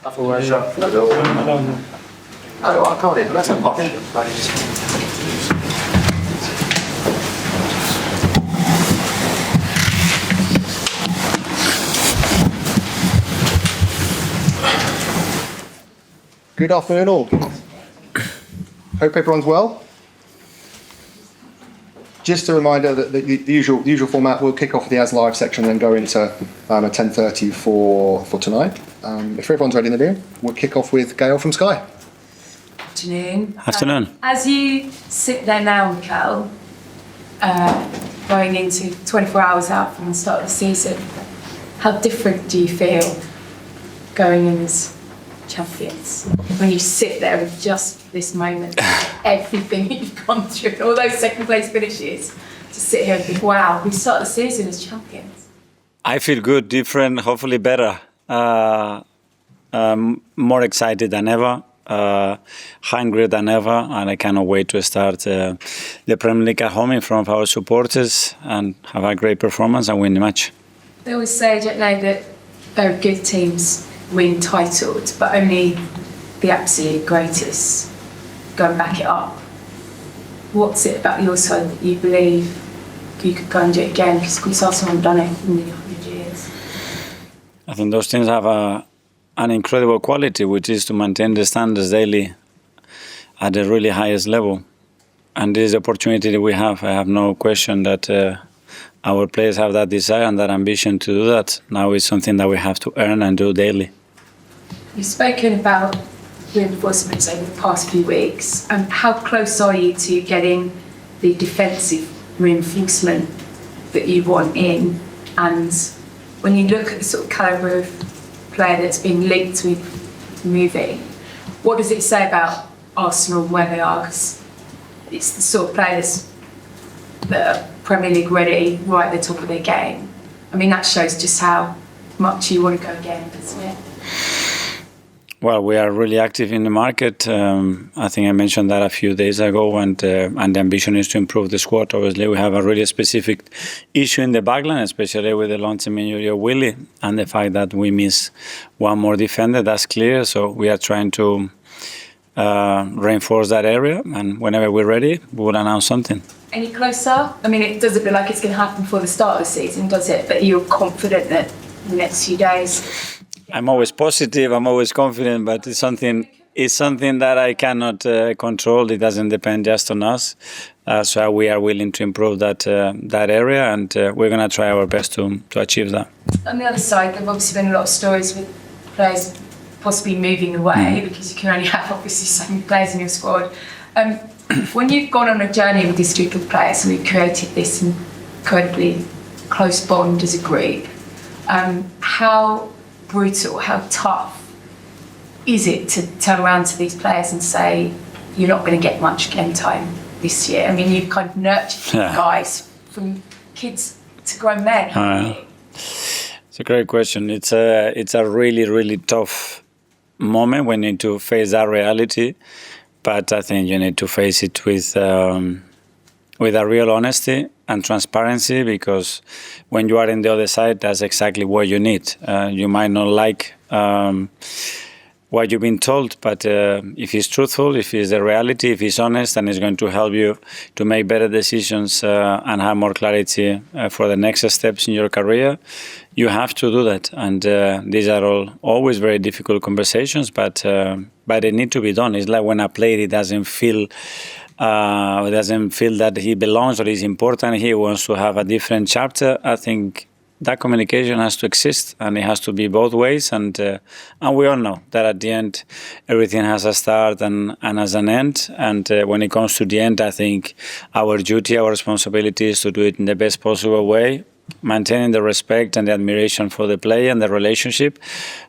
Good afternoon all. Hope everyone's well. Just a reminder that the usual format, we'll kick off with the As Live section and then go into a 10:30 for tonight. If everyone's ready in the room, we'll kick off with Gail from Sky. Afternoon. Afternoon. As you sit there now, Mikel, going into 24 hours out from the start of the season, how different do you feel going in as champions? When you sit there with just this moment, everything you've gone through, and all those second place finishes, to sit here and think, wow, we start the season as champions. I feel good, different, hopefully better. More excited than ever, hungrier than ever, and I cannot wait to start the Premier League at home in front of our supporters and have a great performance and win the match. They always say, don't know, that very good teams win titles, but only the absolute greatest go and back it up. What's it about your side that you believe you could go and do it again? Because of course Arsenal haven't done it in nearly 100 years. I think those teams have an incredible quality, which is to maintain the standards daily at the really highest level. And this is the opportunity that we have. I have no question that our players have that desire and that ambition to do that. Now it's something that we have to earn and do daily. You've spoken about reinforcements over the past few weeks. How close are you to getting the defensive reinforcement that you want in? And when you look at the sort of calibre of player that's being linked with moving, what does it say about Arsenal and where they are? 'Cause it's the sort of players that are Premier League ready, right at the top of their game. I mean, that shows just how much you want to go again, doesn't it? Well, we are really active in the market. I think I mentioned that a few days ago, and the ambition is to improve the squad. Obviously, we have a really specific issue in the backline, especially with the long-term injury of Willie, and the fact that we miss one more defender. That's clear. So we are trying to reinforce that area, and whenever we're ready, we will announce something. Any closer? I mean, it doesn't look like it's going to happen before the start of the season, does it? But you're confident that in the next few days. I'm always positive, I'm always confident, but it's something that I cannot control. It doesn't depend just on us. So we are willing to improve that area, and we're going to try our best to achieve that. On the other side, there have obviously been a lot of stories with players possibly moving away, because you can only have obviously so many players in your squad. When you've gone on a journey with this group of players and we've created this incredibly close bond as a group, how brutal, how tough is it to turn around to these players and say, you're not going to get much game time this year? I mean, you've kind of nurtured guys from kids to grown men, haven't you? It's a great question. It's a really, really tough moment when you need to face that reality. But I think you need to face it with a real honesty and transparency, because when you are in the other side, that's exactly what you need. You might not like what you've been told, but if it's truthful, if it's the reality, if it's honest, and it's going to help you to make better decisions and have more clarity for the next steps in your career, you have to do that. And these are always very difficult conversations, but they need to be done. It's like when a player doesn't feel that he belongs or is important, he wants to have a different chapter. I think that communication has to exist, and it has to be both ways. And we all know that at the end, everything has a start and has an end. And when it comes to the end, I think our duty, our responsibility is to do it in the best possible way, maintaining the respect and the admiration for the player and the relationship,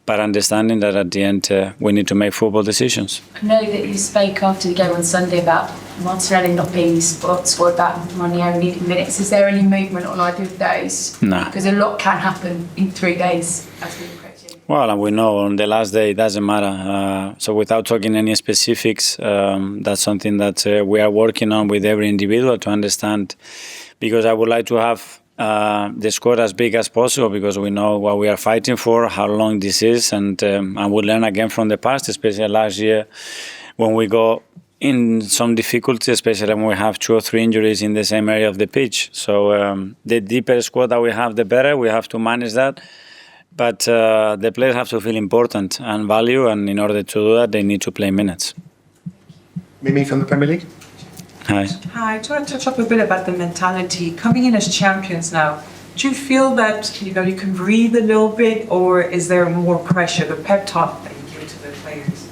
but understanding that at the end we need to make football decisions. I know that you spoke after the game on Sunday about Martinelli not being in the squad, about Ranieri needing minutes. Is there any movement on either of those? No. Because a lot can happen in 3 days as we approach it. Well, and we know on the last day it doesn't matter. So without talking any specifics, that's something that we are working on with every individual to understand, because I would like to have the squad as big as possible because we know what we are fighting for, how long this is, and we learn again from the past, especially last year when we go in some difficulty, especially when we have 2 or 3 injuries in the same area of the pitch. So the deeper squad that we have, the better. We have to manage that. But the players have to feel important and value, and in order to do that, they need to play minutes. Mimi from the Premier League. Hi. Hi, I just want to touch up a bit about the mentality. Coming in as champions now, do you feel that you can breathe a little bit, or is there more pressure, the pep talk that you give to the players?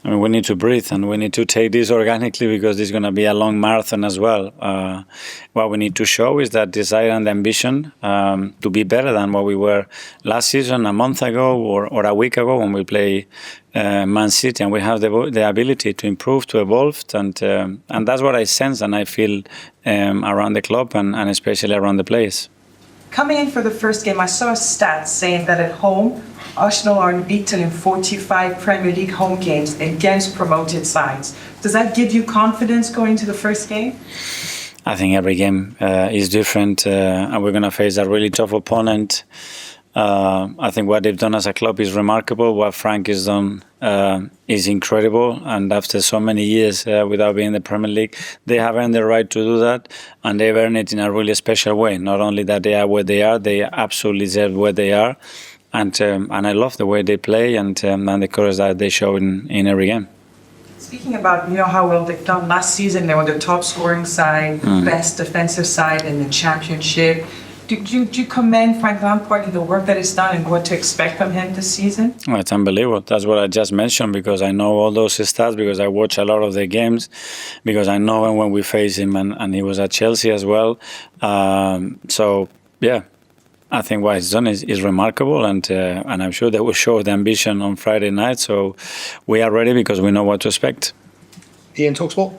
I mean, we need to breathe and we need to take this organically because this is going to be a long marathon as well. What we need to show is that desire and ambition to be better than what we were last season, a month ago, or a week ago when we play Man City, and we have the ability to improve, to evolve, and that's what I sense and I feel around the club and especially around the players. Coming in for the first game, I saw a stat saying that at home, Arsenal are unbeaten in 45 Premier League home games against promoted sides. Does that give you confidence going to the first game? I think every game is different, and we're going to face a really tough opponent. I think what they've done as a club is remarkable. What Frank has done is incredible. And after so many years without being in the Premier League, they have earned the right to do that. And they've earned it in a really special way. Not only that they are where they are, they absolutely deserve where they are. And I love the way they play and the courage that they show in every game. Speaking about how well they've done last season, they were the top scoring side, best defensive side in the championship. Do you commend Frank Lampard and the work that he's done and what to expect from him this season? Well, it's unbelievable. That's what I just mentioned because I know all those stats because I watch a lot of the games because I know when we face him and he was at Chelsea as well. So, yeah. I think what he's done is remarkable, and I'm sure they will show the ambition on Friday night. So we are ready because we know what to expect. Ian, TalkSport.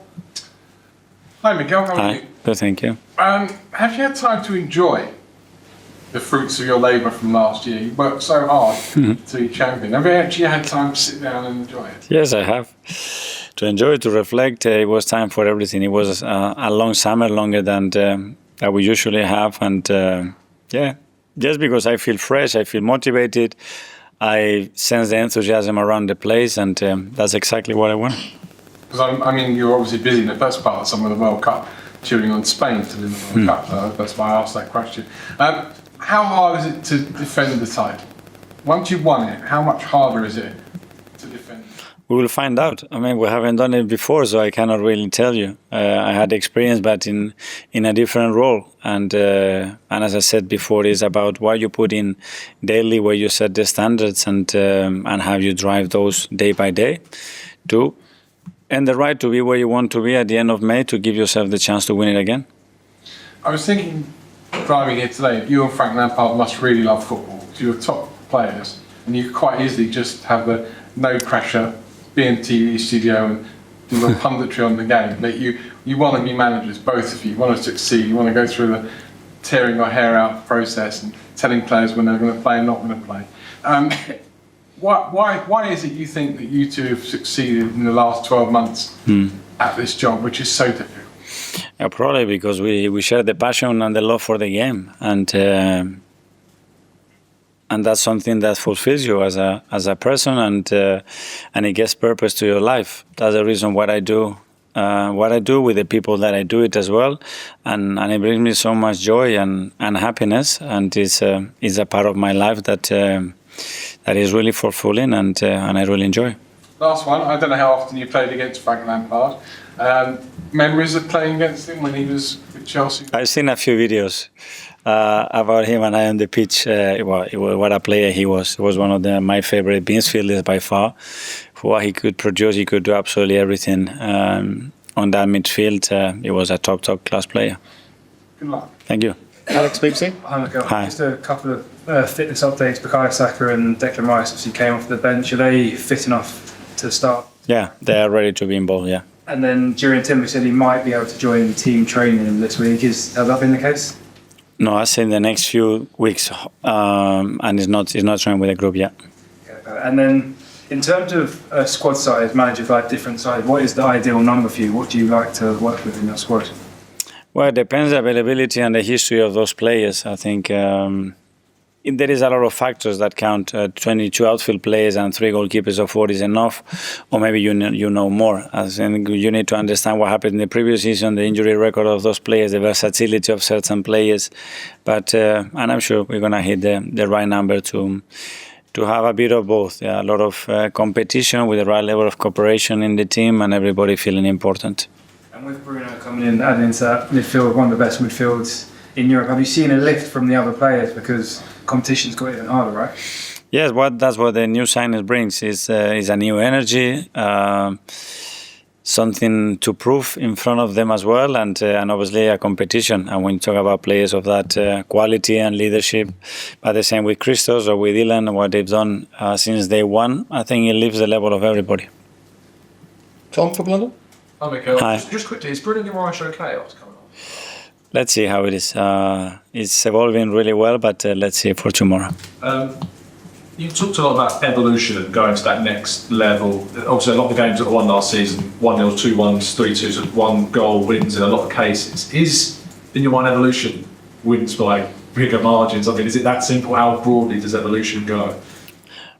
Hi, Mikel. How are you? Good, thank you. Have you had time to enjoy the fruits of your labour from last year? You worked so hard to be champion. Have you actually had time to sit down and enjoy it? Yes, I have. To enjoy it, to reflect. It was time for everything. It was a long summer, longer than that we usually have, and yeah. Just because I feel fresh, I feel motivated, I sense the enthusiasm around the place, and that's exactly what I want. Because I mean, you were obviously busy in the first part of some of the World Cup, cheering on Spain to win the World Cup. So that's why I asked that question. How hard is it to defend the title? Once you've won it, how much harder is it to defend? We will find out. I mean, we haven't done it before, so I cannot really tell you. I had experience, but in a different role. And as I said before, it's about what you put in daily, where you set the standards, and how you drive those day by day to earn the right to be where you want to be at the end of May to give yourself the chance to win it again. I was thinking, driving here today, you and Frank Lampard must really love football. You're top players, and you quite easily just have the no pressure, be in TV studio and do the punditry on the game. That you want to be managers, both of you. You want to succeed. You want to go through the tearing your hair out process and telling players when they're going to play and not going to play. Why is it you think that you two have succeeded in the last 12 months at this job, which is so difficult? Probably because we share the passion and the love for the game, and that's something that fulfills you as a person, and it gives purpose to your life. That's the reason what I do with the people that I do it as well, and it brings me so much joy and happiness, and it's a part of my life that is really fulfilling, and I really enjoy. Last one. I don't know how often you played against Frank Lampard. Memories of playing against him when he was with Chelsea? I've seen a few videos about him and I on the pitch. What a player he was. He was one of my favorite midfielders by far. For what he could produce, he could do absolutely everything on that midfield. He was a top class player. Good luck. Thank you. Alex, BBC. Hi, Mikel. Hi. Just a couple of fitness updates. Bukayo Saka and Declan Rice obviously came off the bench. Are they fit enough to start? Yeah, they are ready to be involved, yeah. And then Jurriën Timber said he might be able to join team training this week. Has that been the case? No, I say in the next few weeks, and he's not training with the group yet. Okay. And then in terms of squad size, managers like different size. What is the ideal number for you? What do you like to work with in your squad? Well, it depends the availability and the history of those players. I think there is a lot of factors that count. 22 outfield players and 3 goalkeepers of 4 is enough, or maybe you know more. I think you need to understand what happened in the previous season, the injury record of those players, the versatility of certain players. But and I'm sure we're gonna hit the right number to have a bit of both. Yeah, a lot of competition with the right level of cooperation in the team and everybody feeling important. And with Bruno coming in, adding into that midfield, one of the best midfields in Europe, have you seen a lift from the other players because competition's got even harder, right? Yes, that's what the new signings brings is a new energy, something to prove in front of them as well, and obviously a competition. And when you talk about players of that quality and leadership, but the same with Christos or with Ilan, what they've done since day one, I think it lifts the level of everybody. Tom from London? Hi, Mikel. Hi. Just quickly, is Bruno Guimarães okay after coming on? Let's see how it is. It's evolving really well, but let's see for tomorrow. You talked a lot about evolution and going to that next level. Obviously, a lot of the games that were won last season, 1-0, 2-1s, 3-2s, and 1 goal wins in a lot of cases. Is, in your mind, evolution wins by bigger margins? I mean, is it that simple? How broadly does evolution go?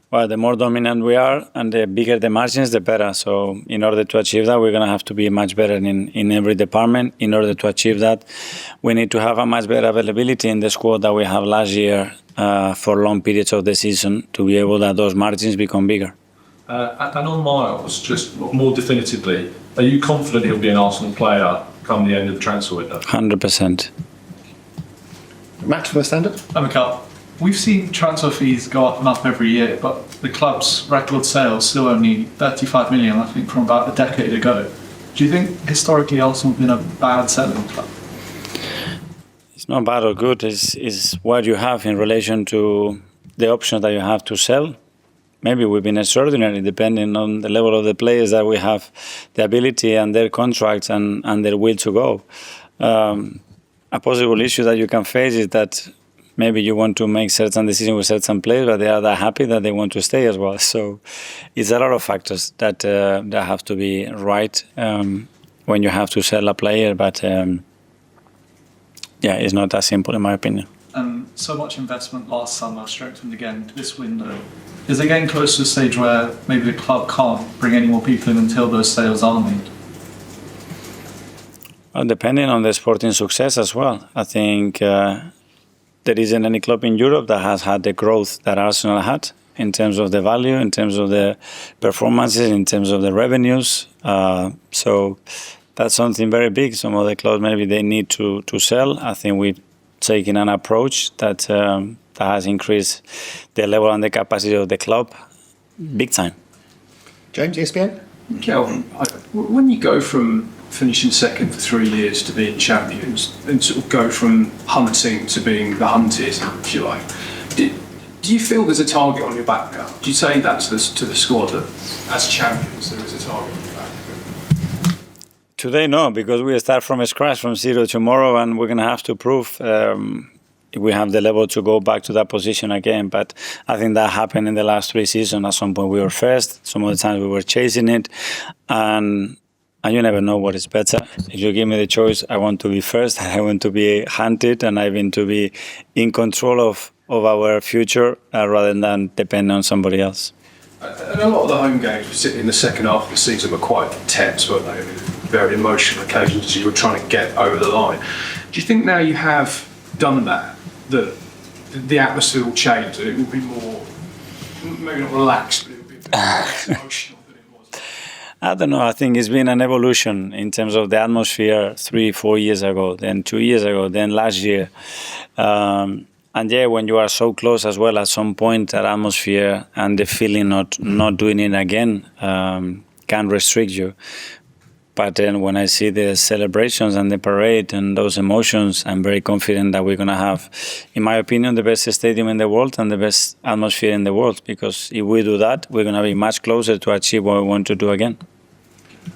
Well, the more dominant we are and the bigger the margins, the better. So in order to achieve that, we're going to have to be much better in every department. In order to achieve that, we need to have a much better availability in the squad that we have last year for long periods of the season to be able that those margins become bigger. And on Myles, just more definitively, are you confident he'll be an Arsenal player come the end of the transfer window? 100%. Matt from the Standard? Mikel, we've seen transfer fees go up and up every year, but the club's record sales still only 35 million, I think, from about a decade ago. Do you think historically Arsenal have been a bad selling club? It's not bad or good. It's what you have in relation to the options that you have to sell. Maybe we've been extraordinary depending on the level of the players that we have, the ability and their contracts and their will to go. A possible issue that you can face is that maybe you want to make certain decisions with certain players, but they are that happy that they want to stay as well. So it's a lot of factors that have to be right when you have to sell a player. But yeah, it's not that simple in my opinion. So much investment last summer, strengthened again this window. Is it getting close to a stage where maybe the club can't bring any more people in until those sales are made? Well, depending on the sporting success as well. I think there isn't any club in Europe that has had the growth that Arsenal had in terms of the value, in terms of the performances, in terms of the revenues. So that's something very big. Some of the clubs maybe they need to sell. I think we've taken an approach that has increased the level and the capacity of the club big time. James, ESPN? Mikel, when you go from finishing second for 3 years to being champions and sort of go from hunting to being the hunted, if you like, do you feel there's a target on your back now? Do you say that to the squad that as champions there is a target on your back? Today, no, because we start from scratch, from zero tomorrow, and we're going to have to prove if we have the level to go back to that position again. But I think that happened in the last 3 seasons. At some point we were first, some of the times we were chasing it, and you never know what is better. If you give me the choice, I want to be first, I want to be hunted, and I want to be in control of our future rather than depend on somebody else. And a lot of the home games, particularly in the second half of the season, were quite tense, weren't they? Very emotional occasions as you were trying to get over the line. Do you think now you have done that, the atmosphere will change, that it will be more, maybe not relaxed, but it will be a bit more emotional than it was? I don't know. I think it's been an evolution in terms of the atmosphere 3-4 years ago, then 2 years ago, then last year. And yeah, when you are so close as well, at some point that atmosphere and the feeling not doing it again can restrict you. But then when I see the celebrations and the parade and those emotions, I'm very confident that we're going to have, in my opinion, the best stadium in the world and the best atmosphere in the world. Because if we do that, we're going to be much closer to achieve what we want to do again.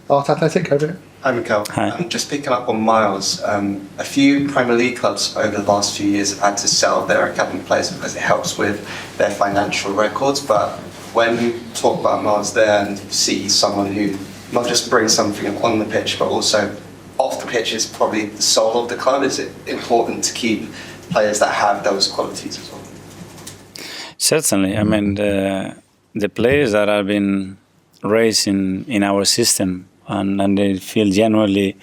Art Athletic, over here. Hi, Mikel. Hi. Just picking up on Myles, a few Premier League clubs over the last few years have had to sell their academy players because it helps with their financial records. But when you talk about Myles there and see someone who not just brings something on the pitch, but also off the the pitch is probably the soul of the club. Is it important to keep players that have those qualities as well? Certainly. I mean, the players that have been raised in our system and they feel genuinely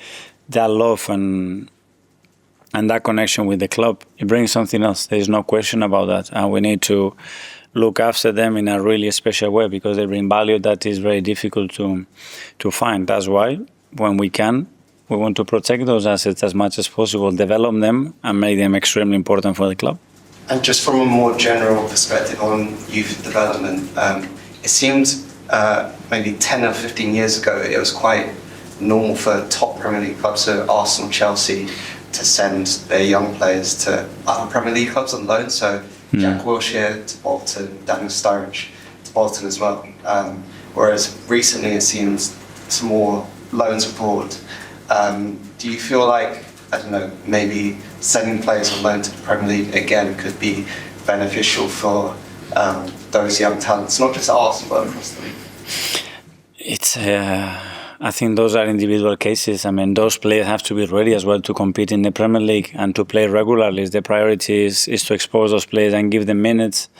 that love and that connection with the club, it brings something else. There is no question about that. And we need to look after them in a really special way because they bring value that is very difficult to find. That's why when we can, we want to protect those assets as much as possible, develop them and make them extremely important for the club. And just from a more general perspective on youth development, it seemed maybe 10 or 15 years ago, it was quite normal for top Premier League clubs, so Arsenal, Chelsea, to send their young players to other Premier League clubs on loan. So Jack Wilshere to Bolton, Daniel Sturridge to Bolton as well. Whereas recently it seems it's more loans abroad. Do you feel like, I don't know, maybe sending players on loan to the Premier League again could be beneficial for those young talents, not just Arsenal, but across the league? It's, I think those are individual cases. I mean, those players have to be ready as well to compete in the Premier League and to play regularly. The priority is to expose those players and give them minutes.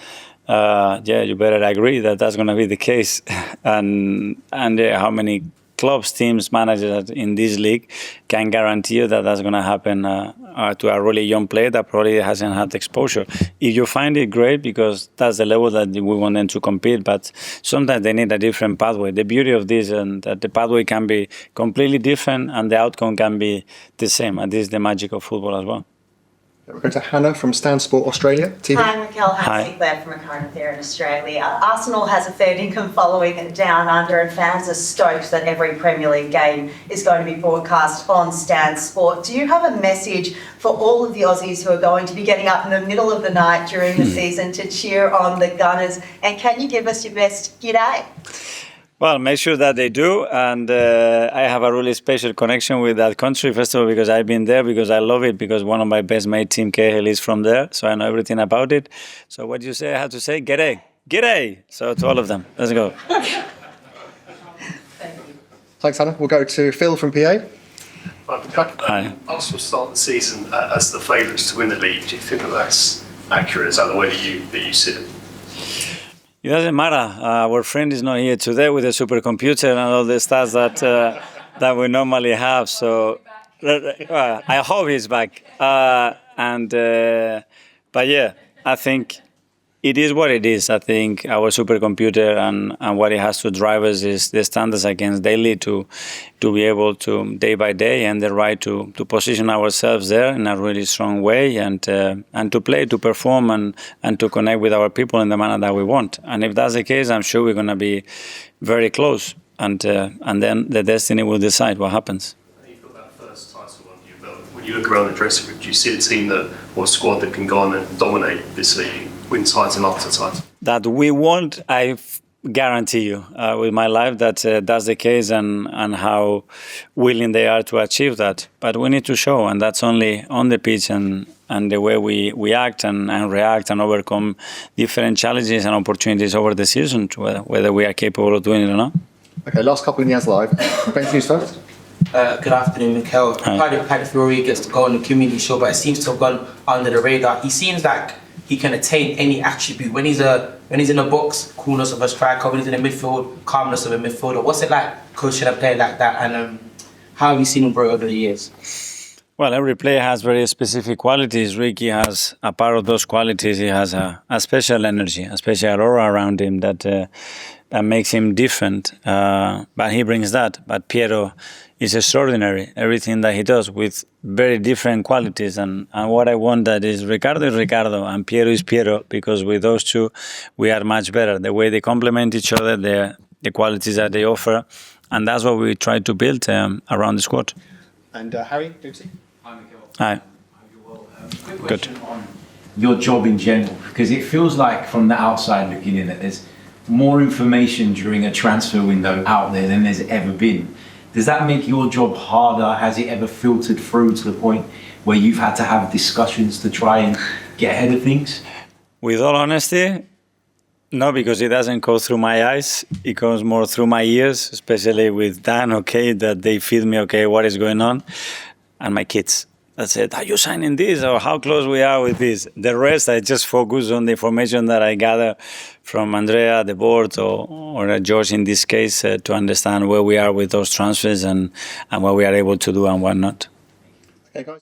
You better agree that that's going to be the case. and how many clubs, teams, managers in this league can guarantee you that that's going to happen to a really young player that probably hasn't had exposure. If you find it, great, because that's the level that we want them to compete, but sometimes they need a different pathway. The beauty of this is that the pathway can be completely different and the outcome can be the same, and this is the magic of football as well. We're going to Hannah from Stan Sport Australia TV. Hi, Mikel. Hannah Sinclair from Riccardo here in Australia. Arsenal has a fair income following down under, and fans are stoked that every Premier League game is going to be broadcast on Stan Sport. Do you have a message for all of the Aussies who are going to be getting up in the middle of the night during the season to cheer on the Gunners? And can you give us your best g'day? Well, make sure that they do, and I have a really special connection with that country, first of all, because I've been there, because I love it, because one of my best mates, Tim Cahill, is from there, so I know everything about it. So what do you say? I have to say, g'day, g'day. So to all of them, let's go. Thanks, Hannah. We'll go to Phil from PA. Hi. Arsenal start the season as the favourites to win the league. Do you think that that's accurate? Is that the way that you see it? It doesn't matter. Our friend is not here today with the supercomputer and all the stats that we normally have. So I hope he's back. But yeah, I think it is what it is. I think our supercomputer and what it has to drive us is the standards against daily to be able to day by day and the right to position ourselves there in a really strong way and to play, to perform and to connect with our people in the manner that we want. And if that's the case, I'm sure we're going to be very close. And then the destiny will decide what happens. You've got that first title under your belt. When you look around the dressing room, do you see a team or a squad that can go on and dominate this league? Win title after title. That we won't, I guarantee you with my life that that's the case and how willing they are to achieve that. But we need to show, and that's only on the pitch and the way we act and react and overcome different challenges and opportunities over the season, whether we are capable of doing it or not. Okay, last couple in Yaz Live. Ben, news first. Good afternoon, Mikel. Calafiori gets to go on the community show, but it seems to have gone under the radar. He seems like he can attain any attribute. When he's in the box, coolness of a striker. When he's in the midfield, calmness of a midfielder. What's it like coaching a player like that? And how have you seen him grow over the years? Well, every player has very specific qualities. Ricky has a part of those qualities. He has a special energy, a special aura around him that makes him different. But he brings that. But Piero is extraordinary. Everything that he does with very different qualities. And what I want that is Riccardo and Piero is Piero, because with those two, we are much better. The way they complement each other, the qualities that they offer. And that's what we try to build around the squad. And Harry, Lucy. Hi, Mikel. Hi. Quick question on your job in general, because it feels like from the outside looking in that there's more information during a transfer window out there than there's ever been. Does that make your job harder? Has it ever filtered through to the point where you've had to have discussions to try and get ahead of things? With all honesty, no, because it doesn't go through my eyes. It goes more through my ears, especially with Dan, that they feed me, what is going on. and my kids. I said, are you signing this, or how close we are with this? The rest, I just focus on the information that I gather from Andrea, the board, or George in this case, to understand where we are with those transfers and what we are able to do and what not. Okay, guys.